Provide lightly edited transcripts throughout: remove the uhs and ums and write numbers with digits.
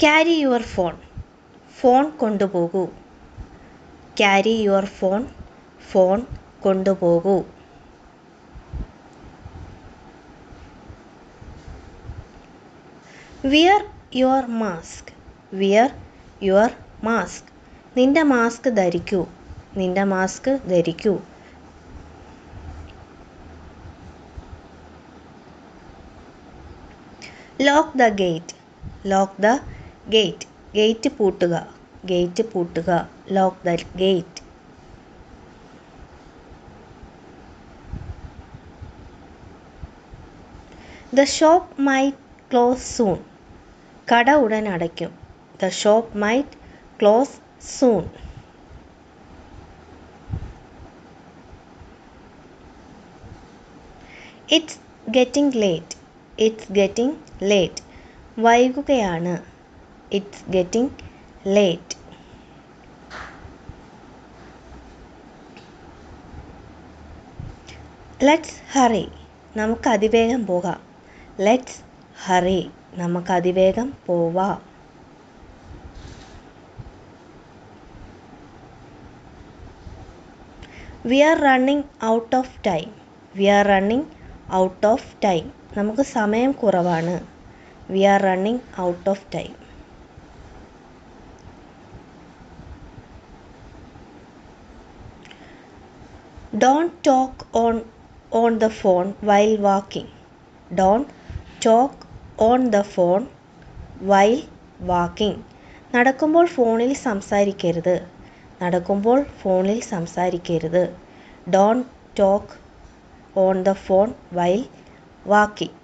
Carry your phone. Phone കൊണ്ടുപോകൂ. Carry your phone. Phone കൊണ്ടുപോകൂ. Wear your mask. Wear your mask. നിന്റെ mask ധരിക്കൂ. നിന്റെ മാസ്ക് ധരിക്കൂ. Lock the gate. Lock the gate. Gate പൂട്ടുക. Gate പൂട്ടുക. Lock the gate. The shop might close soon. കട ഉടൻ അടയ്ക്കും. The shop might close soon. It's getting late. It's getting late. വൈകുകയാണ്. It's getting late. Let's hurry. നമുക്ക് അതിവേഗം പോകാം. Let's hurry. നമുക്ക് അതിവേഗം പോവാം. We are running out of time. We are running out of time. നമുക്ക് സമയം കുറവാണ്. We are running out of time. Don't talk on the phone while walking. Don't talk on the phone while walking. നടക്കുമ്പോൾ ഫോണിൽ സംസാരിക്കരുത്. നടക്കുമ്പോൾ ഫോണിൽ സംസാരിക്കരുത്. Don't talk on the phone while walking.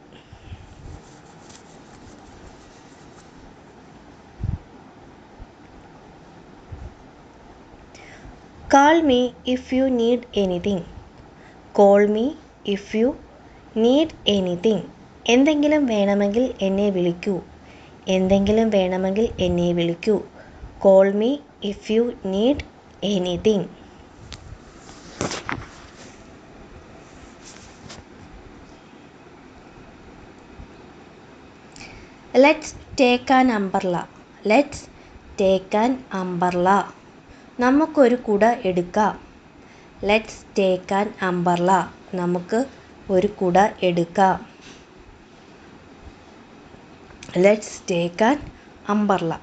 Call me if you need anything. Call me if you need anything. എന്തെങ്കിലും വേണമെങ്കിൽ എന്നെ വിളിക്കൂ. എന്തെങ്കിലും വേണമെങ്കിൽ എന്നെ വിളിക്കൂ. Call me if you need anything. Let's take an umbrella. Let's take an umbrella. നമുക്കൊരു കുട എടുക്കാം. Let's take an umbrella. നമുക്ക് ഒരു കുട എടുക്കാം. Let's take an umbrella.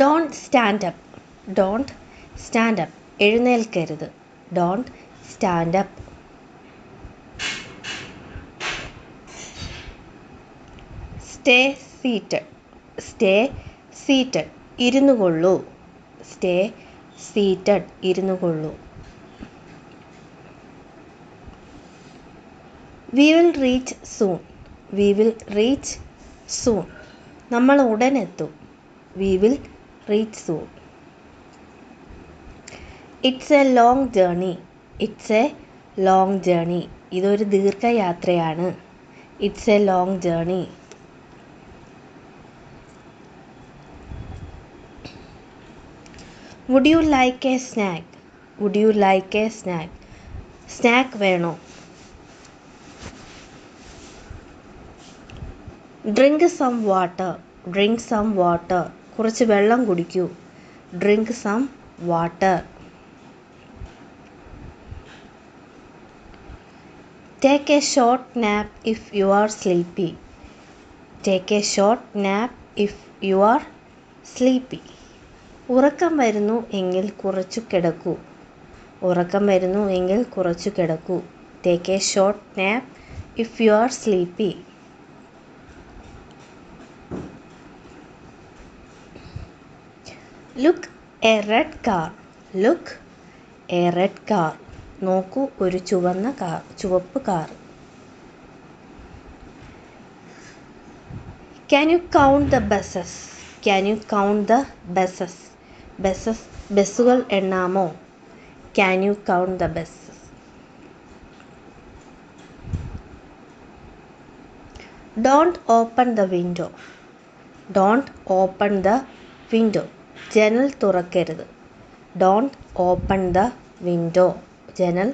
Don't stand up. Don't stand up. എഴുന്നേൽക്കരുത്. Don't stand up. Stay seated. Stay seated. ഇരുന്നു കൊള്ളൂ. Stay seated. ഇരുന്നു കൊള്ളൂ. We will reach soon. We will reach soon. നമ്മൾ ഉടൻ എത്തും. We will reach soon. It's a long journey. It's a long journey. ഇതൊരു ദീർഘയാത്രയാണ്. It's a long journey. Would you like a snack. Would you like a snack. Snack വേണോ? Drink some water. Drink some water. കുറച്ച് വെള്ളം കുടിക്കൂ. Drink some water. Take a short nap if you are sleepy. Take a short nap if you are sleepy. ഉറക്കം വരുന്നു എങ്കിൽ കുറച്ചു കിടക്കൂ. ഉറക്കം വരുന്നു എങ്കിൽ കുറച്ചു കിടക്കൂ. Take a short nap if you are sleepy. Look a red car. Look a red car. നോക്കൂ ഒരു ചുവപ്പ് car. Can you count the buses. Can you count the buses. ബസ്സുകൾ എണ്ണാമോ? Can you count the buses. Don't open the window. Don't open the window. ജനൽ തുറക്കരുത്. Don't open the window. ജനൽ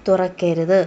തുറക്കരുത്.